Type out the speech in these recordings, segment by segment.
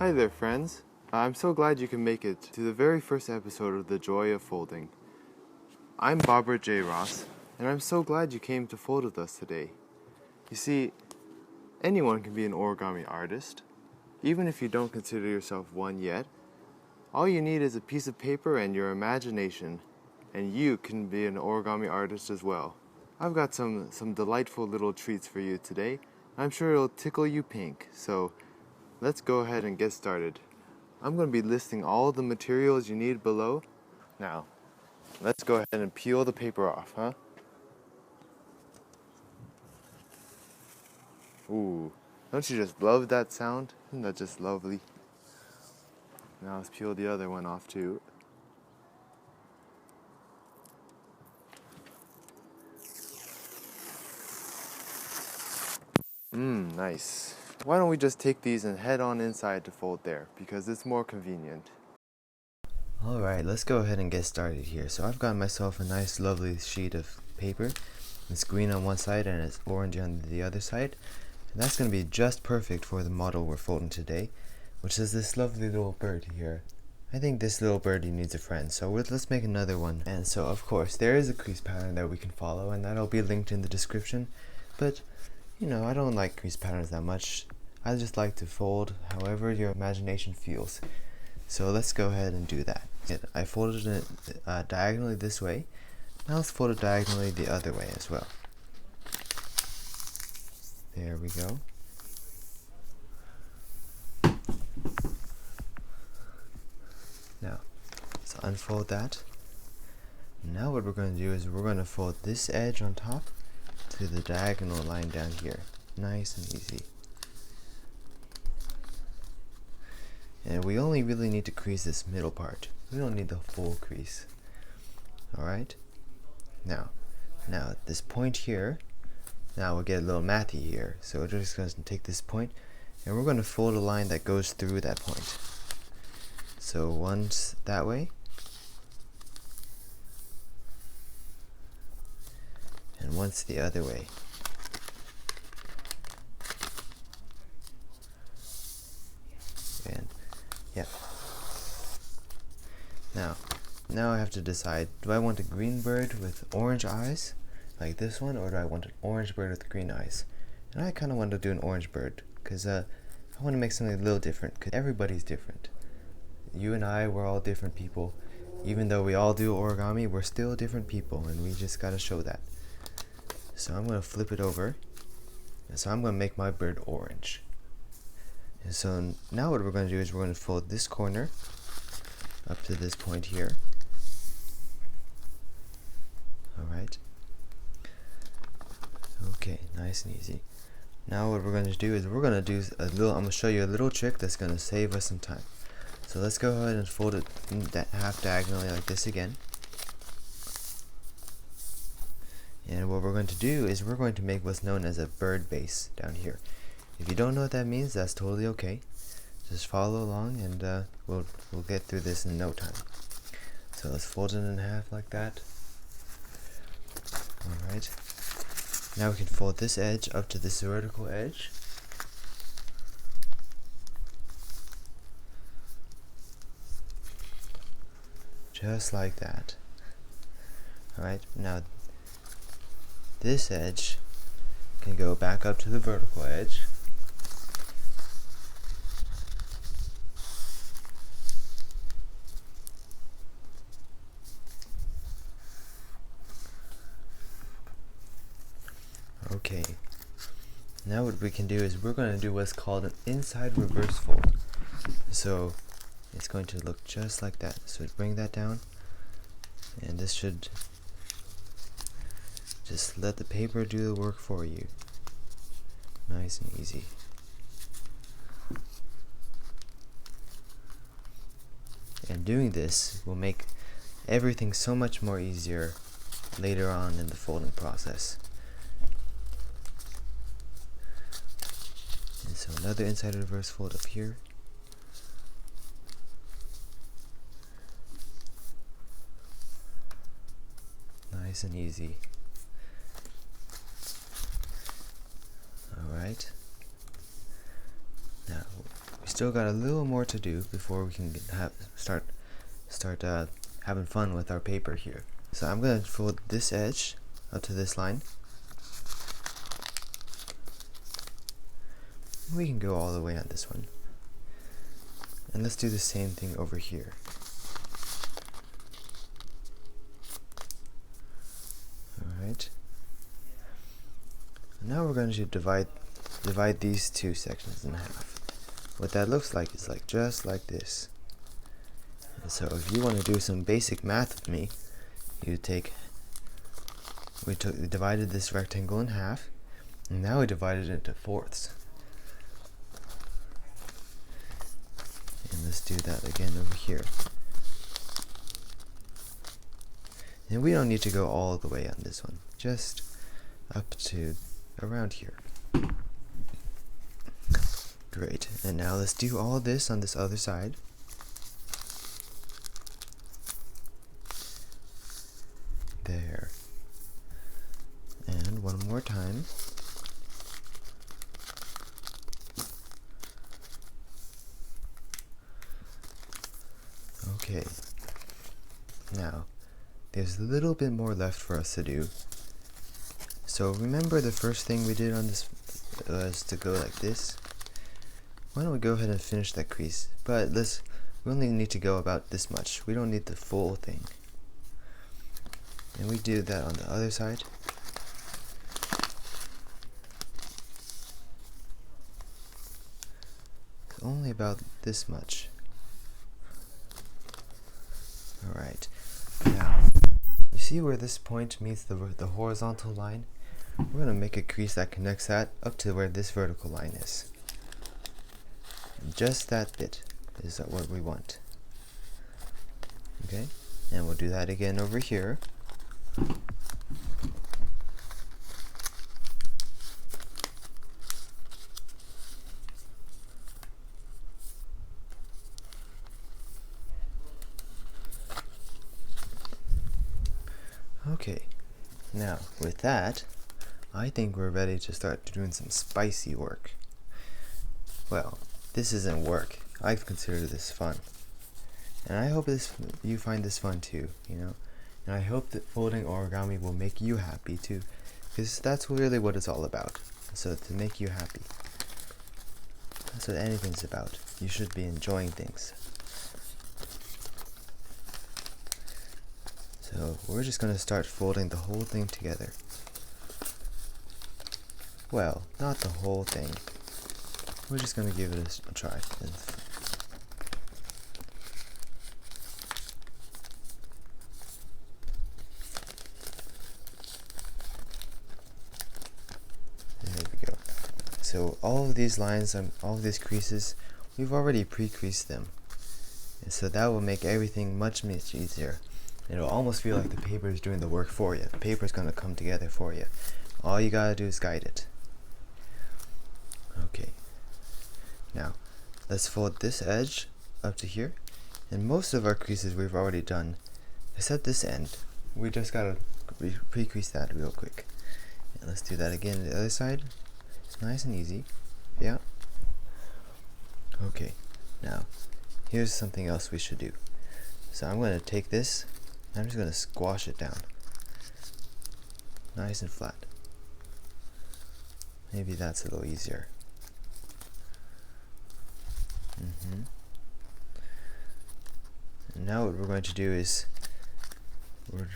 Hi there, friends. I'm so glad you can make it to the very first episode of The Joy of Folding. I'm Bobert J. Ross, and I'm so glad you came to fold with us today. You see, anyone can be an origami artist. Even if you don't consider yourself one yet, all you need is a piece of paper and your imagination, and you can be an origami artist as well. I've got some delightful little treats for you today. I'm sure it'll tickle you pink, so let's go ahead and get started. I'm going to be listing all the materials you need below. Now, let's go ahead and peel the paper off, huh? Ooh, don't you just love that sound? Isn't that just lovely? Now let's peel the other one off too. Nice. Why don't we just take these and head on inside to fold there, because it's more convenient. Alright, let's go ahead and get started here. So I've got myself a nice lovely sheet of paper. It's green on one side and it's orange on the other side. And that's going to be just perfect for the model we're folding today, which is this lovely little bird here. I think this little birdie needs a friend, so let's make another one. And so of course there is a crease pattern that we can follow, and that'll be linked in the description. But you know, I don't like crease patterns that much. I just like to fold however your imagination feels. So let's go ahead and do that. I folded it diagonally this way. Now let's fold it diagonally the other way as well. There we go. Now, let's unfold that. Now what we're going to do is we're going to fold this edge on top to the diagonal line down here. Nice and easy. And we only really need to crease this middle part. We don't need the full crease. Alright? Now at this point here, now we'll get a little mathy here. So we're just going to take this point and we're going to fold a line that goes through that point. So once that way, and once the other way. And yeah. Now I have to decide, do I want a green bird with orange eyes, like this one, or do I want an orange bird with green eyes? And I kind of want to do an orange bird, because I want to make something a little different, because everybody's different. You and I, we're all different people. Even though we all do origami, we're still different people, and we just gotta show that. So I'm going to flip it over, and so I'm going to make my bird orange. And so now what we're going to do is we're going to fold this corner up to this point here. Alright. Okay, nice and easy. Now what we're going to do is we're going to do I'm going to show you a little trick that's going to save us some time. So let's go ahead and fold it half diagonally like this again. And what we're going to do is we're going to make what's known as a bird base down here. If you don't know what that means, that's totally okay. Just follow along and we'll get through this in no time. So let's fold it in half like that. Alright. Now we can fold this edge up to this vertical edge. Just like that. Alright, now this edge can go back up to the vertical edge. Okay, now what we can do is we're going to do what's called an inside reverse fold. So it's going to look just like that. So bring that down, and this should just let the paper do the work for you. Nice and easy. And doing this will make everything so much more easier later on in the folding process. And so another inside reverse fold up here. Nice and easy. Alright. Now, still got a little more to do before we can start having fun with our paper here. So I'm going to fold this edge up to this line. We can go all the way on this one. And let's do the same thing over here. Alright. Now we're going to divide these two sections in half. What that looks like is just like this. And so if you want to do some basic math with me, we divided this rectangle in half, and now we divided it into fourths. And let's do that again over here. And we don't need to go all the way on this one, just up to around here. Great, and now let's do all this on this other side. There. And one more time. Okay. Now, there's a little bit more left for us to do. So remember the first thing we did on this was to go like this? Why don't we go ahead and finish that crease? But we only need to go about this much. We don't need the full thing. And we do that on the other side. It's only about this much. Alright. Now, you see where this point meets the horizontal line? We're going to make a crease that connects that up to where this vertical line is. Just that bit is what we want. Okay? And we'll do that again over here. Okay, now with that, I think we're ready to start doing some spicy work. Well, this isn't work. I consider this fun. And I hope you find this fun too, you know? And I hope that folding origami will make you happy too, because that's really what it's all about. So to make you happy. That's what anything's about. You should be enjoying things. So we're just going to start folding the whole thing together. Well, not the whole thing. We're just going to give it a try. There we go. So all of these lines, all of these creases, we've already pre-creased them. And so that will make everything much easier. It'll almost feel like the paper is doing the work for you. The paper is going to come together for you. All you gotta do is guide it. Okay. Now, let's fold this edge up to here. And most of our creases we've already done, except this end. We just gotta pre-crease that real quick. And let's do that again on the other side. It's nice and easy. Yeah. Okay. Now, here's something else we should do. So I'm going to take this, and I'm just going to squash it down. Nice and flat. Maybe that's a little easier. And now what we're going to do is we're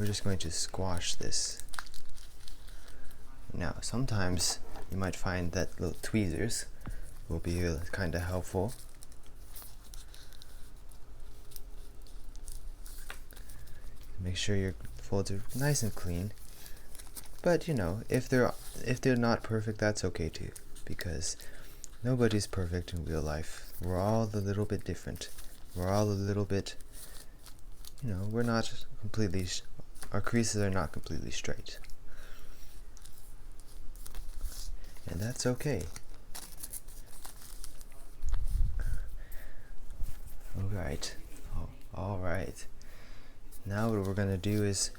just going to squash this. Now sometimes you might find that little tweezers will be kind of helpful. Make sure your folds are nice and clean. But you know, if they're not perfect, that's okay too, because nobody's perfect in real life. We're all a little bit different. We're all a little bit, you know, we're not completely, our creases are not completely straight. And that's okay. Alright. Alright. Now what we're gonna do is,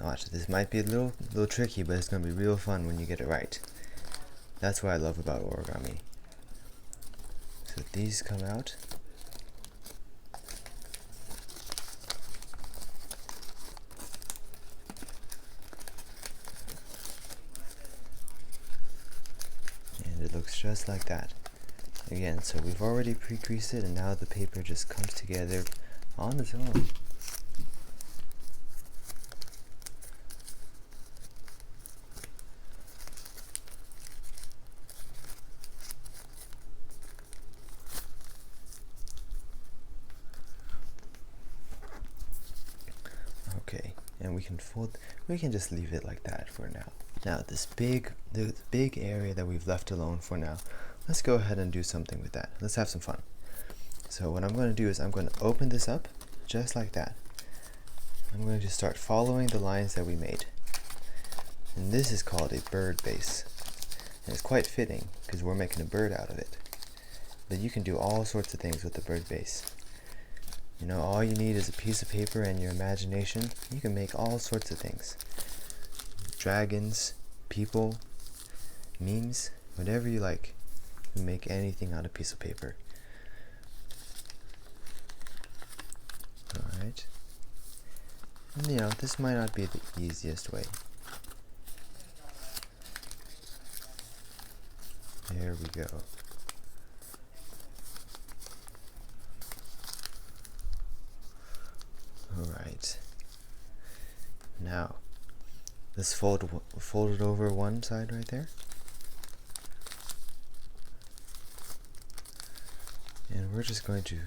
watch, this might be a little tricky, but it's gonna be real fun when you get it right. That's what I love about origami. So these come out. And it looks just like that. Again, so we've already pre-creased it, and now the paper just comes together on its own. Okay, and we can just leave it like that for now. Now the big area that we've left alone for now, let's go ahead and do something with that. Let's have some fun. So what I'm going to do is I'm going to open this up just like that. I'm going to start following the lines that we made. And this is called a bird base. And it's quite fitting because we're making a bird out of it. But you can do all sorts of things with the bird base. You know, all you need is a piece of paper and your imagination. You can make all sorts of things. Dragons, people, memes, whatever you like. You can make anything out of a piece of paper. Alright. And you know, this might not be the easiest way. There we go. Alright. Now, let's fold it over one side right there. And we're just going to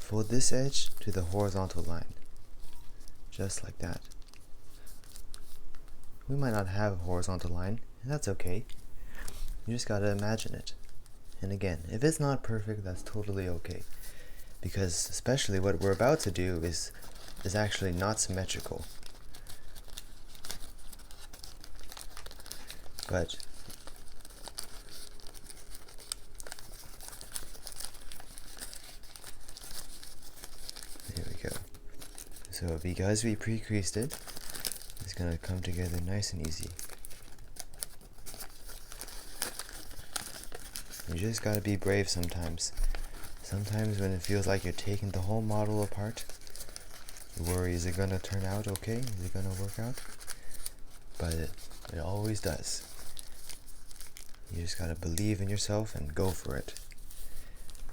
fold this edge to the horizontal line. Just like that. We might not have a horizontal line, and that's okay. You just gotta imagine it. And again, if it's not perfect, that's totally okay. Because especially what we're about to do is actually not symmetrical. But there we go. So because we pre-creased it, it's gonna come together nice and easy. You just gotta be brave sometimes. Sometimes when it feels like you're taking the whole model apart, you worry, is it gonna turn out okay? Is it gonna work out? But it always does. You just gotta believe in yourself and go for it.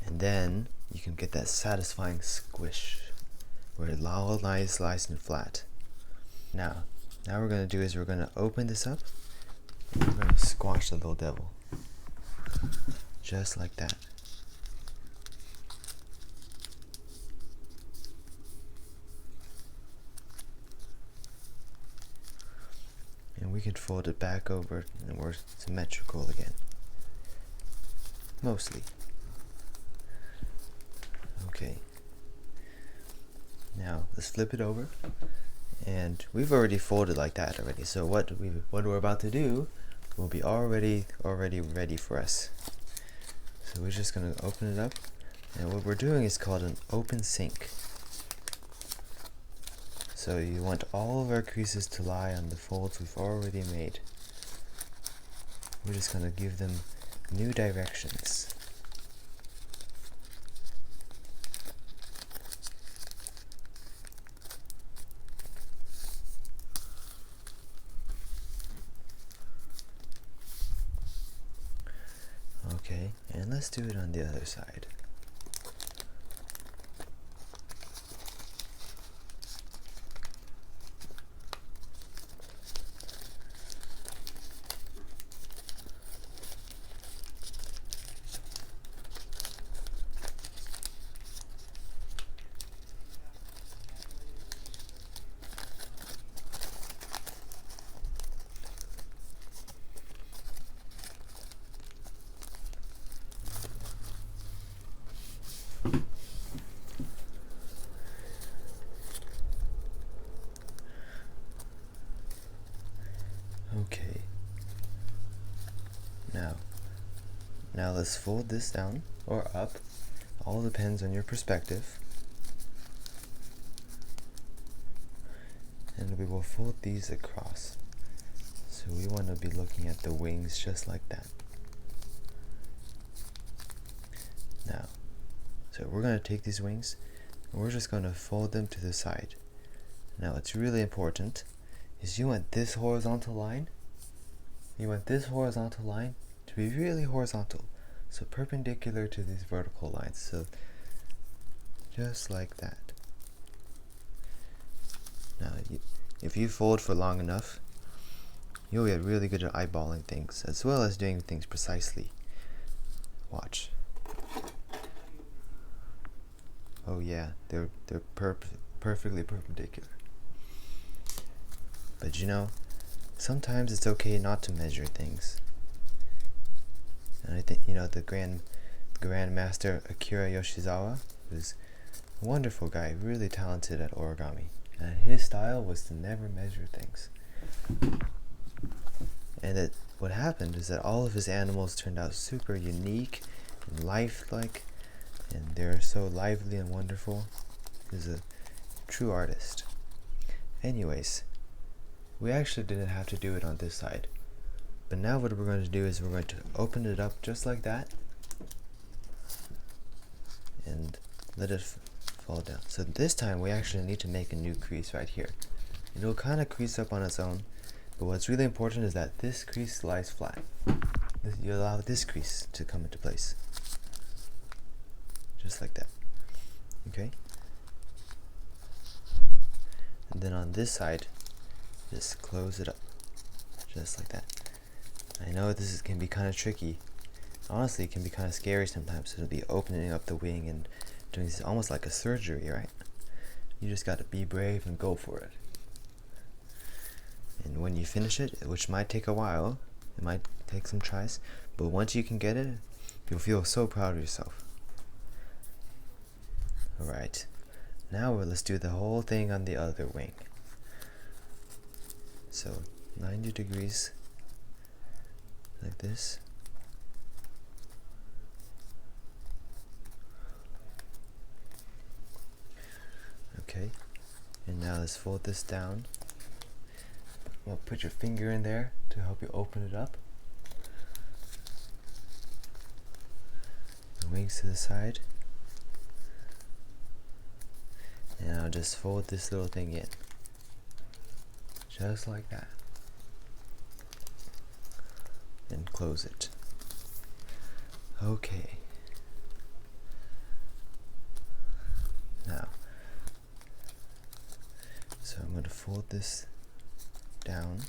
And then you can get that satisfying squish where it all lies nice and flat. Now what we're gonna do is we're gonna open this up and we're gonna squash the little devil. Just like that. And we can fold it back over and we're symmetrical again. Mostly. Okay. Now let's flip it over. And we've already folded like that already. So what we're about to do will be already ready for us. So we're just gonna open it up. And what we're doing is called an open sink. So you want all of our creases to lie on the folds we've already made. We're just going to give them new directions. Okay, and let's do it on the other side. Okay. Now let's fold this down or up. All depends on your perspective. And we will fold these across. So we want to be looking at the wings just like that. Now, So we're going to take these wings and we're just going to fold them to the side. Now what's really important is you want this horizontal line, to be really horizontal, so perpendicular to these vertical lines, so just like that. Now if you fold for long enough, you'll get really good at eyeballing things as well as doing things precisely. Watch. Oh yeah, they're perfectly perpendicular. But you know, sometimes it's okay not to measure things. And I think, you know, the Grandmaster Akira Yoshizawa was a wonderful guy, really talented at origami. And his style was to never measure things. And what happened is that all of his animals turned out super unique and lifelike, and they're so lively and wonderful. He's a true artist. Anyways, we actually didn't have to do it on this side. But now what we're going to do is we're going to open it up just like that and let it fall down. So this time we actually need to make a new crease right here. It'll kind of crease up on its own, but what's really important is that this crease lies flat. You allow this crease to come into place. Just like that. Okay? And then on this side, just close it up. Just like that. I know this can be kind of tricky. Honestly, it can be kind of scary sometimes. It'll be opening up the wing and doing this almost like a surgery, right? You just got to be brave and go for it. And when you finish it, which might take a while, it might take some tries, but once you can get it, you'll feel so proud of yourself. Alright, now let's do the whole thing on the other wing. So 90 degrees, like this. Okay, and now let's fold this down. Well, put your finger in there to help you open it up. The wings to the side. And I'll just fold this little thing in. Just like that. And close it. Okay. Now, so I'm going to fold this down.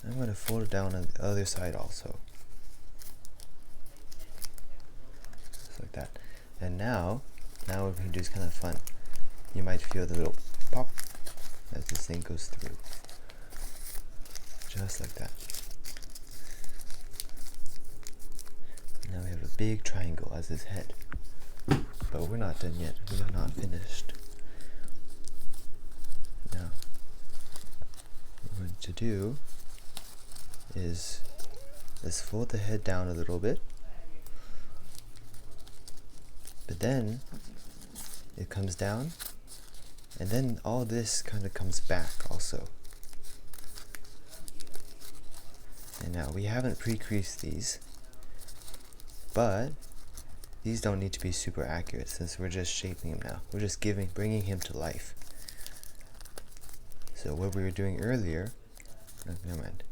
I'm going to fold it down on the other side also. Just like that. And now what we can do is kind of fun. You might feel the little pop as this thing goes through. Just like that. Now we have a big triangle as his head. But we're not done yet. We are not finished. Now, what we're going to do is let's fold the head down a little bit. But then it comes down, and then all this kind of comes back also. And now we haven't pre-creased these, but these don't need to be super accurate since we're just shaping him now. We're just bringing him to life. So what we were doing earlier, never mind.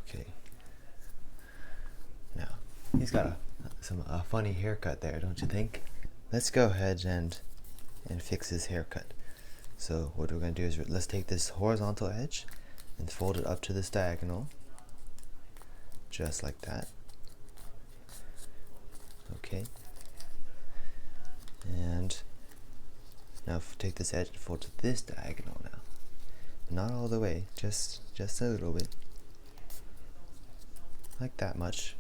Okay. Now, he's got a funny haircut there, don't you think? Let's go ahead and fix his haircut. So what we're going to do is let's take this horizontal edge and fold it up to this diagonal. Just like that. Okay. And now take this edge and fold to this diagonal now. Not all the way, just a little bit. Like that much.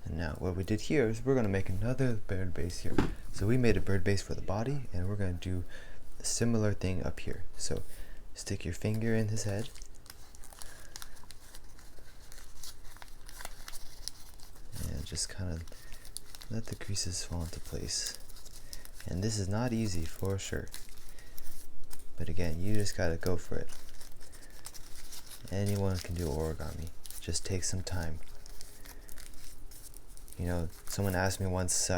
And now what we did here is we're going to make another bird base here. So we made a bird base for the body, and we're going to do a similar thing up here. So stick your finger in his head. And just kind of let the creases fall into place. And this is not easy for sure. But again, you just got to go for it. Anyone can do origami. Just take some time. You know, someone asked me once,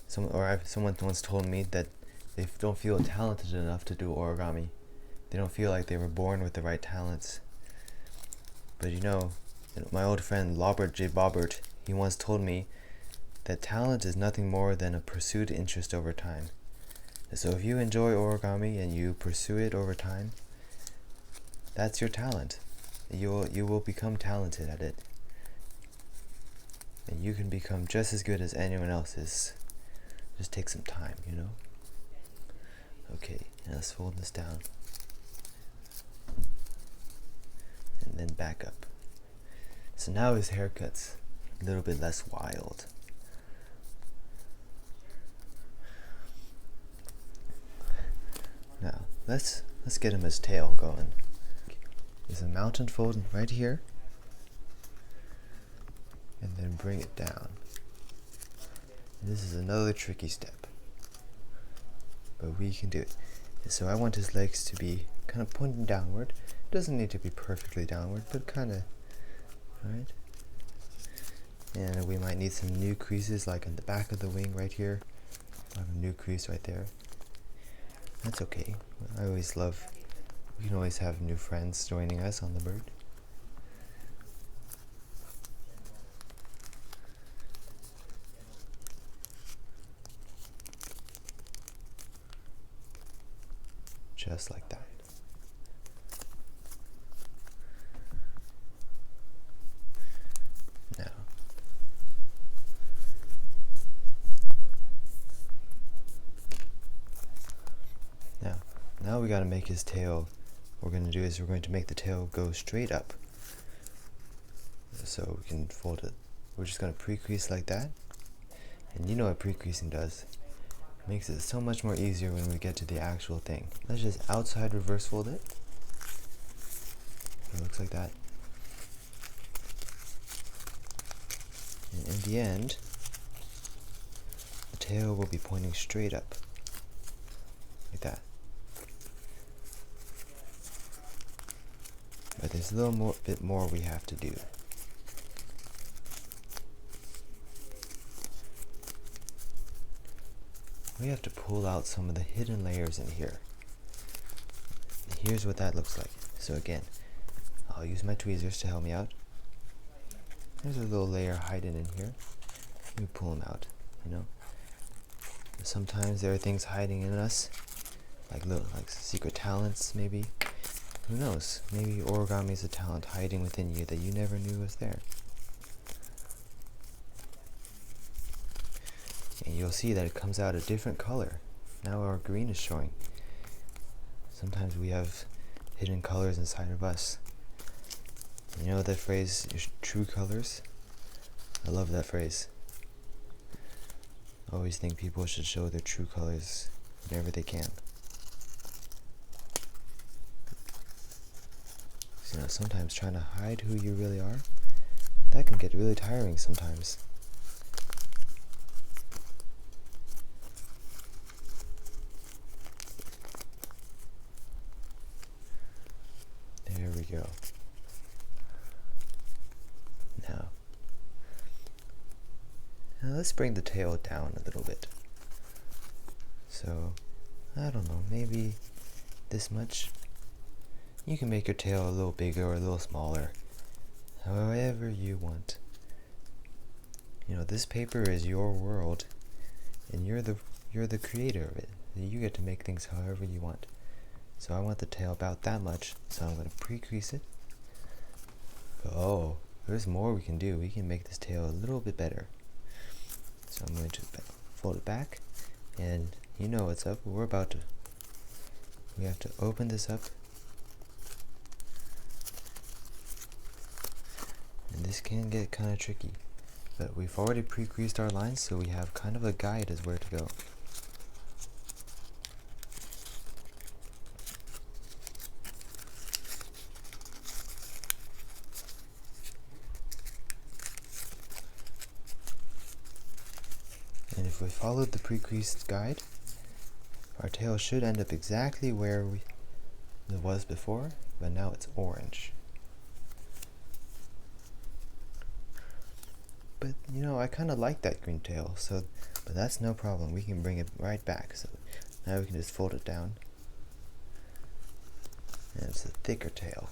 someone once told me that they don't feel talented enough to do origami. They don't feel like they were born with the right talents. But you know, my old friend Bobert, he once told me that talent is nothing more than a pursued interest over time. So if you enjoy origami and you pursue it over time, that's your talent. You will become talented at it. And you can become just as good as anyone else is. Just take some time, you know? Okay, now let's fold this down. And then back up. So now his haircut's a little bit less wild. Now, let's get him his tail going. There's a mountain fold right here. And then bring it down. This is another tricky step, but we can do it. So I want his legs to be kind of pointing downward. It doesn't need to be perfectly downward, but kind of, right? And we might need some new creases, like in the back of the wing right here. I have a new crease right there. That's okay. I always love, we can always have new friends joining us on the bird. Just like that. Now we gotta make his tail. What we're gonna do is we're going to make the tail go straight up. So we can fold it. We're just gonna pre-crease like that. And you know what pre-creasing does. It makes it so much more easier when we get to the actual thing. Let's just outside reverse fold it. It looks like that. And in the end, the tail will be pointing straight up. Like that. But there's a little bit more we have to do. We have to pull out some of the hidden layers in here. And here's what that looks like. So again, I'll use my tweezers to help me out. There's a little layer hiding in here. Let me pull them out, you know. Sometimes there are things hiding in us, like secret talents maybe. Who knows? Maybe origami is a talent hiding within you that you never knew was there. And you'll see that it comes out a different color. Now our green is showing. Sometimes we have hidden colors inside of us. You know that phrase, your true colors? I love that phrase. I always think people should show their true colors whenever they can. You know, sometimes trying to hide who you really are, that can get really tiring sometimes. There we go. Now let's bring the tail down a little bit. So, I don't know, maybe this much. You can make your tail a little bigger or a little smaller, however you want. You know, this paper is your world, and you're the creator of it. You get to make things however you want. So I want the tail about that much, so I'm going to pre-crease it. Oh, there's more we can do. We can make this tail a little bit better. So I'm going to fold it back, and you know what's up. We have to open this up. And this can get kind of tricky, but we've already pre-creased our lines, so we have kind of a guide as where to go. And if we followed the pre-creased guide, our tail should end up exactly where it was before, but now it's orange. but you know, I kind of like that green tail, so, but that's no problem. We can bring it right back. So now we can just fold it down, and it's a thicker tail.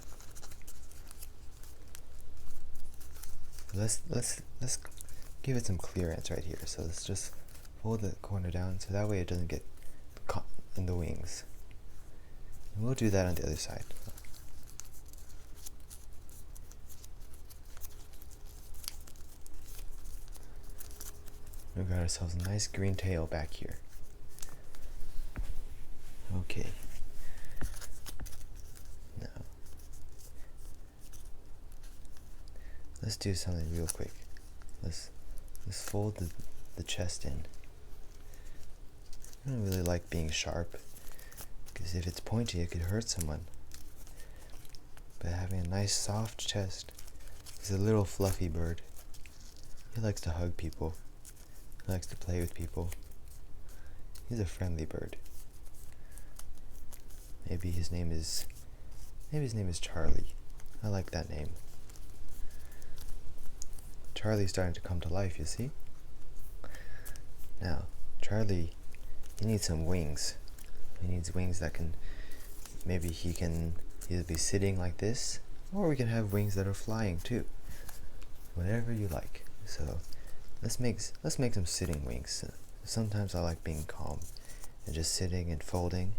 Let's give it some clearance right here. So let's just fold the corner down so that way it doesn't get caught in the wings. And we'll do that on the other side. We've got ourselves a nice green tail back here. Okay. Now, let's do something real quick. Let's fold the chest in. I don't really like being sharp, because if it's pointy it could hurt someone. But having a nice soft chest, he's a little fluffy bird. He likes to hug people. He likes to play with people. He's a friendly bird. Maybe his name is Charlie. I like that name. Charlie's starting to come to life, you see? Now, Charlie, he needs some wings. He needs wings that can, maybe he can either be sitting like this, or we can have wings that are flying too. Whatever you like. So let's make some sitting wings. Sometimes I like being calm and just sitting and folding.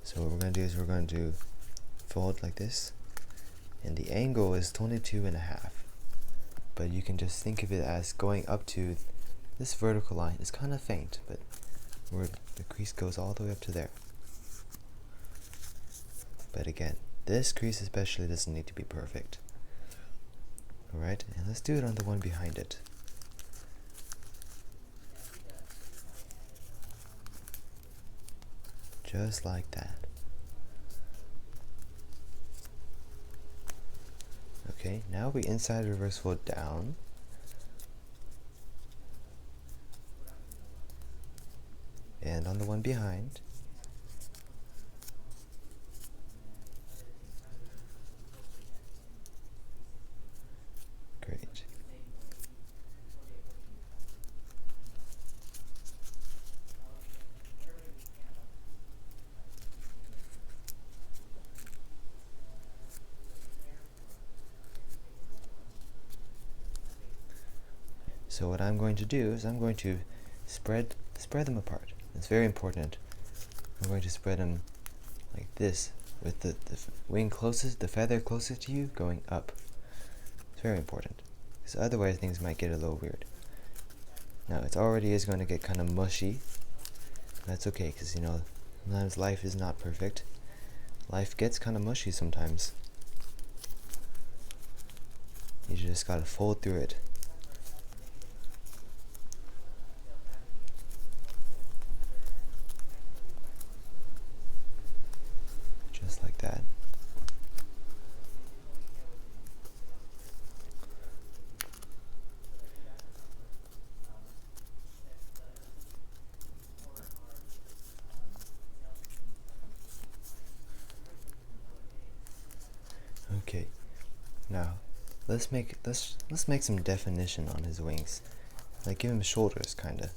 So what we're going to do is we're going to fold like this, and the angle is 22.5. But you can just think of it as going up to this vertical line. It's kind of faint, but where the crease goes all the way up to there. But again, this crease especially doesn't need to be perfect. Alright, and let's do it on the one behind it. Just like that. Okay, now we inside reverse fold down. And on the one behind. Great. So what I'm going to do is I'm going to spread them apart. It's very important. I'm going to spread them like this, with the wing closest, the feather closest to you going up. It's very important, because otherwise things might get a little weird. Now it already is going to get kind of mushy. That's okay, because you know, sometimes life is not perfect. Life gets kind of mushy sometimes. You just gotta fold through it. Just like that. Okay, now let's make some definition on his wings. Like give him shoulders, kinda.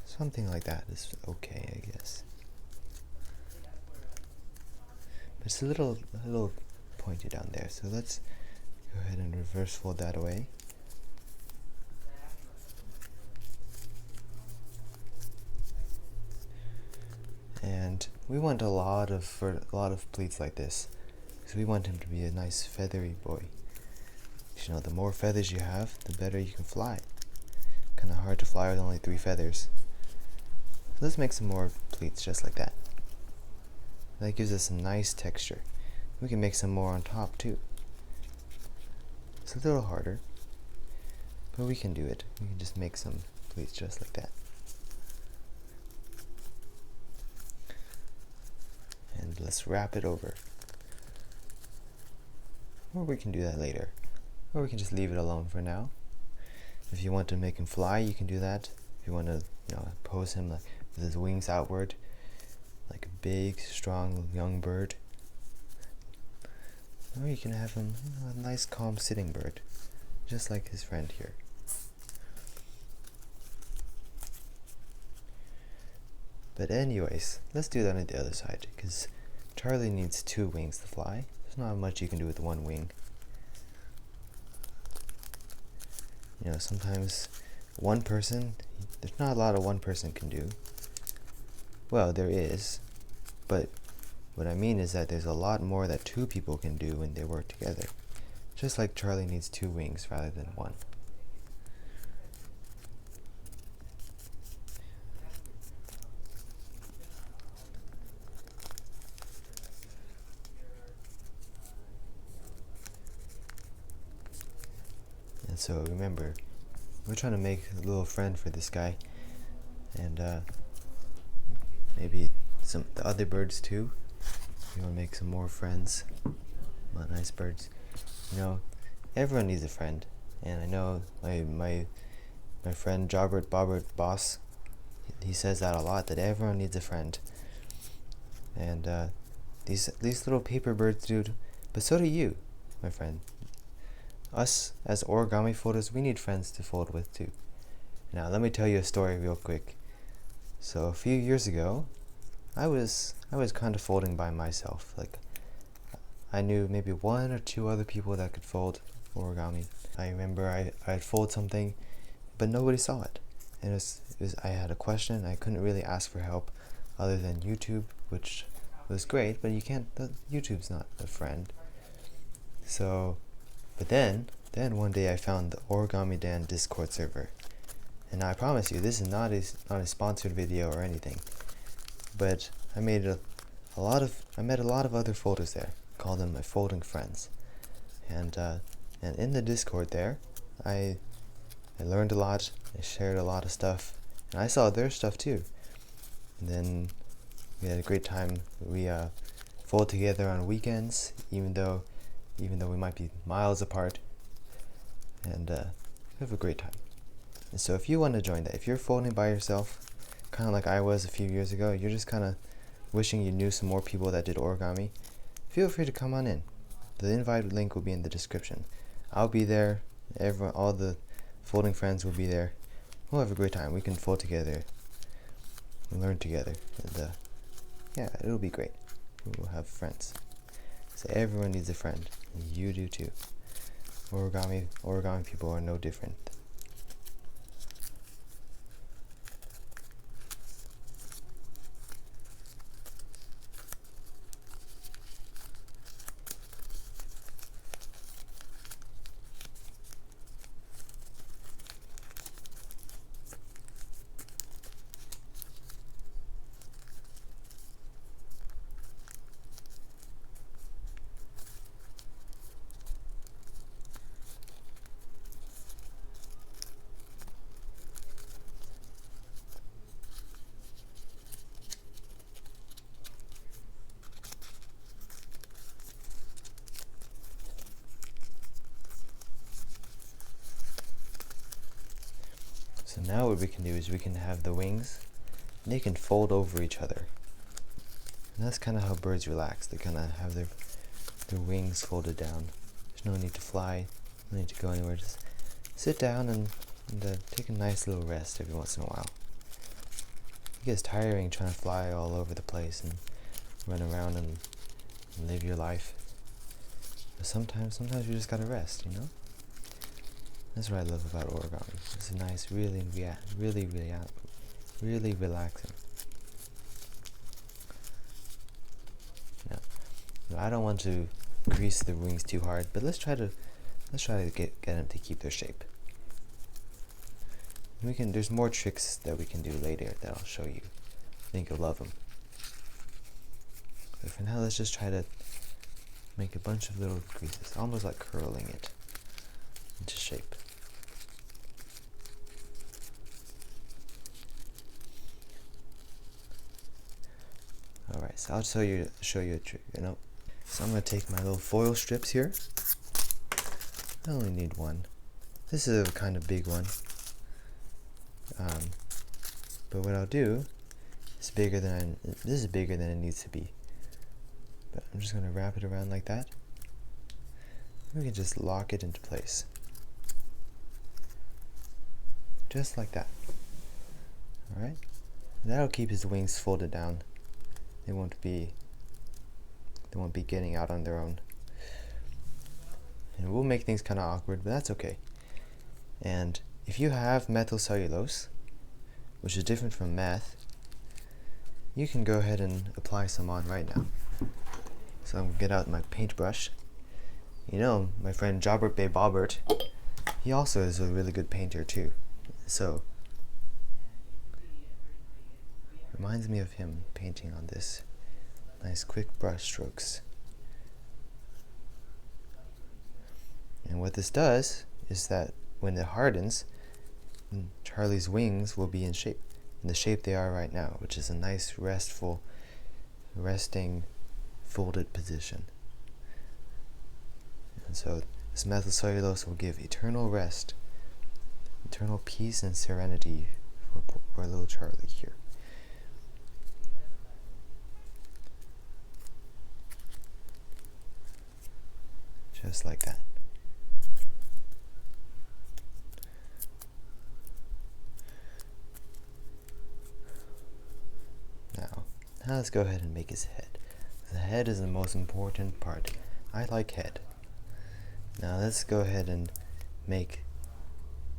Something like that is okay, I guess. But it's a little pointy down there, so let's go ahead and reverse fold that away. And we want a lot of pleats like this, because we want him to be a nice feathery boy. You know, the more feathers you have, the better you can fly. Kind of hard to fly with only 3 feathers. Let's make some more pleats just like that. That gives us some nice texture. We can make some more on top too. It's a little harder, but we can do it. We can just make some pleats just like that. And let's wrap it over. Or we can do that later. Or we can just leave it alone for now. If you want to make him fly, you can do that. If you want to, you know, pose him like with his wings outward, like a big, strong young bird, Or you can have him, a nice calm sitting bird, just like his friend here. But anyways, let's do that on the other side, because Charlie needs 2 wings to fly. There's not much you can do with 1 wing. You know, sometimes one person, there's not a lot of one person can do. Well, there is, but what I mean is that there's a lot more that 2 people can do when they work together. Just like Charlie needs 2 wings rather than 1. And so remember, we're trying to make a little friend for this guy, and maybe the other birds too. We want to make some more friends. Nice birds. You know, everyone needs a friend, and I know my friend Bobert boss, he says that a lot, that everyone needs a friend. And these little paper birds do, but so do you, my friend. Us as origami folders, we need friends to fold with too. Now let me tell you a story real quick. So a few years ago, I was kind of folding by myself. Like, I knew maybe 1 or 2 other people that could fold origami. I remember I'd fold something, but nobody saw it. And I had a question. I couldn't really ask for help other than YouTube, which was great, but YouTube's not a friend. So, but then one day I found the Origami Dan Discord server. And I promise you, this is not a sponsored video or anything. But I made I met a lot of other folders there. Call them my folding friends. And in the Discord there, I learned a lot. I shared a lot of stuff, and I saw their stuff too. And then we had a great time. We fold together on weekends, even though we might be miles apart, and have a great time. And so if you want to join that, if you're folding by yourself, kind of like I was a few years ago, you're just kind of wishing you knew some more people that did origami, feel free to come on in. The invite link will be in the description. I'll be there. All the folding friends will be there. We'll have a great time. We can fold together and learn together, and yeah, it'll be great. We'll have friends. So everyone needs a friend, and you do too. Origami people are no different. So now what we can do is we can have the wings, and they can fold over each other. And that's kind of how birds relax. They kind of have their wings folded down. There's no need to fly, no need to go anywhere. Just sit down and take a nice little rest every once in a while. It gets tiring trying to fly all over the place and run around and live your life. But sometimes you just gotta rest, you know? That's what I love about origami. It's nice, really relaxing. Now, I don't want to grease the wings too hard, but let's try to get them to keep their shape. There's more tricks that we can do later that I'll show you. I think you'll love them. But for now, let's just try to make a bunch of little greases, almost like curling it into shape. Alright, so I'll show you a trick, So I'm going to take my little foil strips here. I only need one. This is a kind of big one. But what I'll do is this is bigger than it needs to be. But I'm just going to wrap it around like that. We can just lock it into place. Just like that. Alright? That'll keep his wings folded down. They won't be getting out on their own. And we'll make things kind of awkward, but that's okay. And if you have methyl cellulose, which is different from meth, you can go ahead and apply some on right now. So I'm gonna get out my paintbrush. You know, my friend Bobert, he also is a really good painter too. So reminds me of him painting on this. Nice quick brush strokes. And what this does is that when it hardens, Charlie's wings will be in the shape they are right now, which is a nice resting, folded position. And so this methyl cellulose will give eternal rest, eternal peace and serenity for little Charlie here. Just like that. Now let's go ahead and make his head. The head is the most important part. I like head. Now let's go ahead and make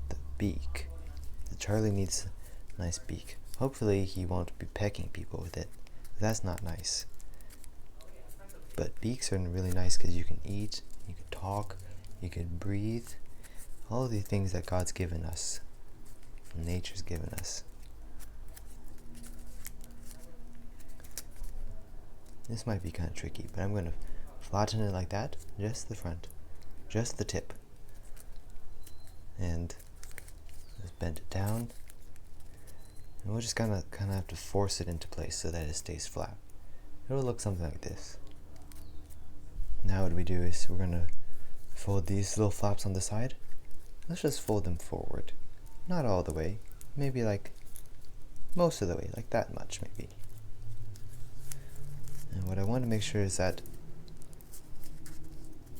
the beak. Charlie needs a nice beak. Hopefully he won't be pecking people with it. That's not nice. But beaks are really nice because you can eat, you can talk, you can breathe. All of the things that God's given us, nature's given us. This might be kind of tricky, but I'm going to flatten it like that, just the front, just the tip. And just bend it down. And we'll just kind of have to force it into place so that it stays flat. It'll look something like this. Now what we do is we're going to fold these little flaps on the side. Let's just fold them forward. Not all the way. Maybe like most of the way, like that much maybe. And what I want to make sure is that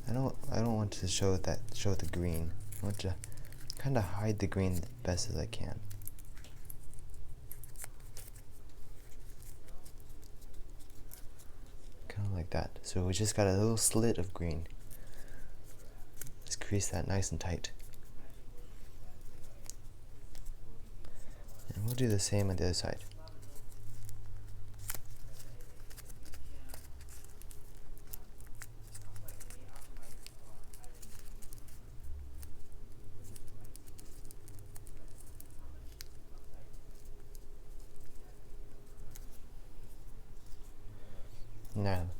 I don't want to show the green. I want to kind of hide the green the best as I can. Kind of like that. So we just got a little slit of green. Let's crease that nice and tight. And we'll do the same on the other side.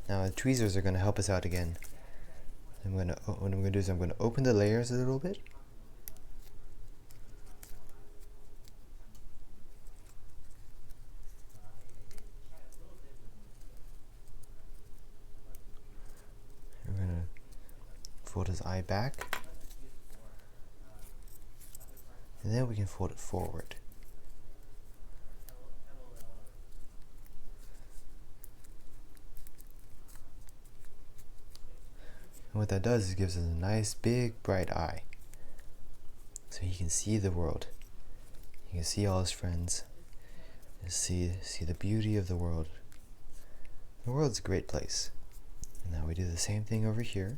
Now the tweezers are going to help us out again. What I'm going to do is I'm going to open the layers a little bit. We're going to fold his eye back. And then we can fold it forward. And what that does is gives us a nice big bright eye. So he can see the world. He can see all his friends. And see the beauty of the world. The world's a great place. And now we do the same thing over here.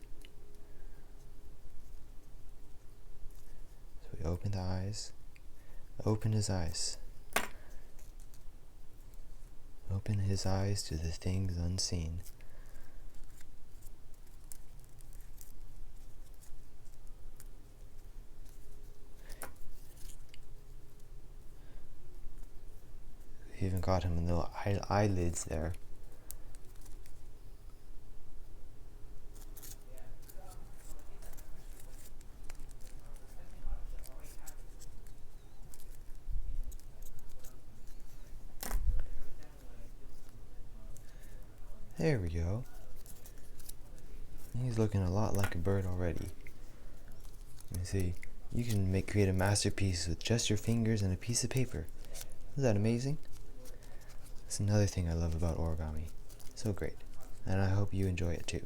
So we open the eyes. Open his eyes. Open his eyes to the things unseen. We even got him little eyelids there. There we go. He's looking a lot like a bird already. You see, you can create a masterpiece with just your fingers and a piece of paper. Isn't that amazing? That's another thing I love about origami. So great. And I hope you enjoy it too.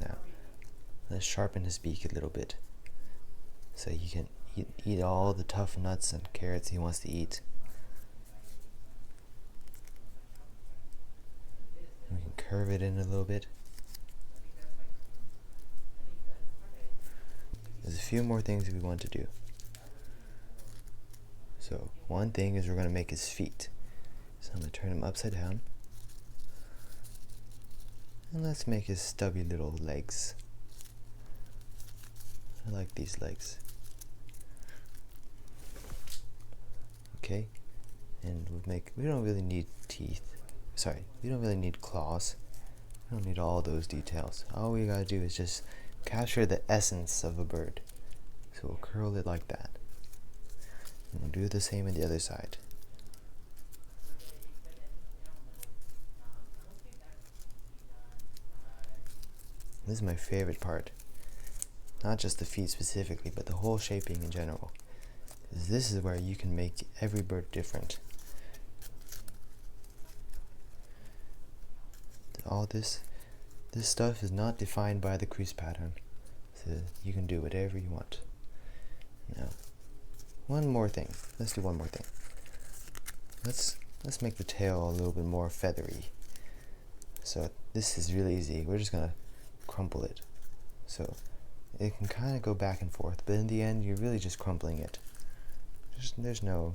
Now, Let's sharpen his beak a little bit so he can eat all the tough nuts and carrots he wants to eat. We can curve it in a little bit. There's a few more things we want to do. So one thing is we're going to make his feet. So I'm going to turn him upside down. And let's make his stubby little legs. I like these legs. Okay, and we don't really need teeth. Sorry, we don't really need claws. We don't need all those details. All we gotta do is just capture the essence of a bird. So we'll curl it like that. And we'll do the same on the other side. This is my favorite part. Not just the feet specifically, but the whole shaping in general. This is where you can make every bird different. All this stuff is not defined by the crease pattern, so you can do whatever you want. Now, one more thing. Let's do one more thing. Let's make the tail a little bit more feathery. So this is really easy. We're just gonna crumple it. So it can kind of go back and forth, but in the end, you're really just crumpling it. There's no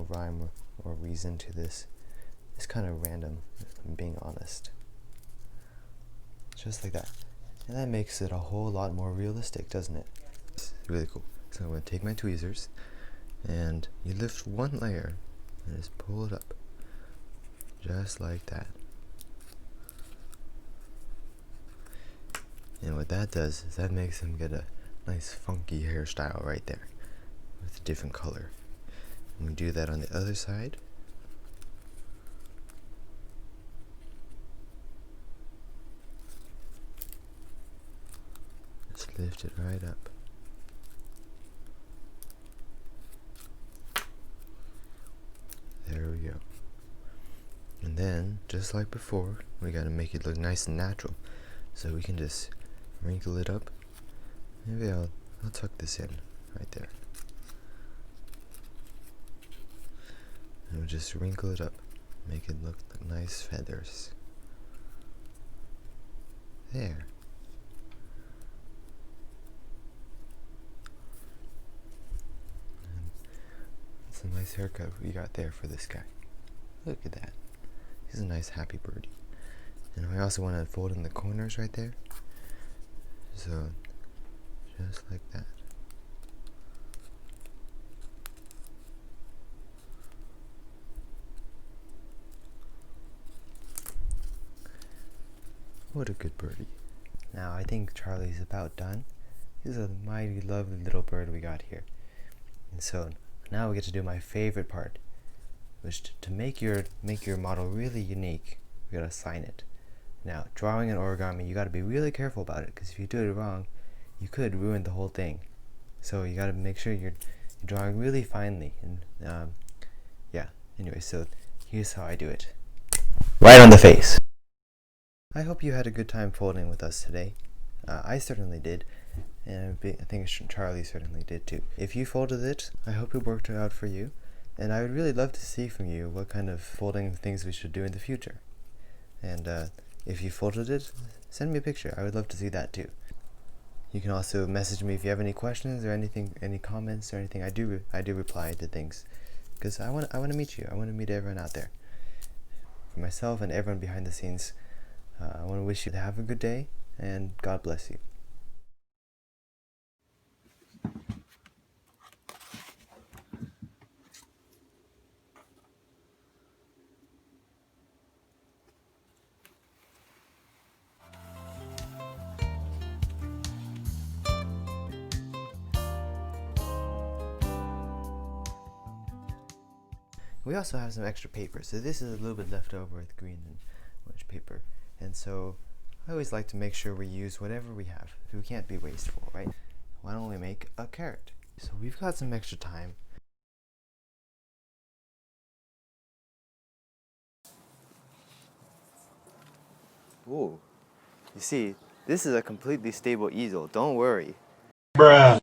rhyme or reason to this. It's kind of random, if I'm being honest. Just like that. And that makes it a whole lot more realistic, doesn't it? It's really cool. So I'm going to take my tweezers, and you lift one layer, and just pull it up. Just like that. And what that does is that makes him get a nice funky hairstyle right there, with a different color. And we do that on the other side. Just lift it right up. There we go. And then, just like before, we gotta make it look nice and natural. So we can just wrinkle it up. Maybe I'll tuck this in right there. And we'll just wrinkle it up. Make it look like nice feathers. There. It's a nice haircut we got there for this guy. Look at that. He's a nice happy birdie. And I also want to fold in the corners right there. So, just like that. What a good birdie. Now I think Charlie's about done. He's a mighty lovely little bird we got here. And so now we get to do my favorite part, which to make your model really unique, we gotta sign it. Now, drawing an origami, you gotta be really careful about it, because if you do it wrong, you could ruin the whole thing. So you gotta make sure you're drawing really finely. And yeah, anyway, so here's how I do it. Right on the face. I hope you had a good time folding with us today. I certainly did, and I think Charlie certainly did too. If you folded it, I hope it worked out for you, and I would really love to see from you what kind of folding things we should do in the future. And if you folded it, send me a picture. I would love to see that too. You can also message me if you have any questions or anything, any comments or anything. I do reply to things, because I want to meet you. I want to meet everyone out there. For myself and everyone behind the scenes, I want to wish you to have a good day, and God bless you. We also have some extra paper, so this is a little bit left over with green and orange paper, and so I always like to make sure we use whatever we have. We can't be wasteful, right? Why don't we make a carrot? So we've got some extra time. Ooh, you see, This is a completely stable easel, don't worry. Bruh.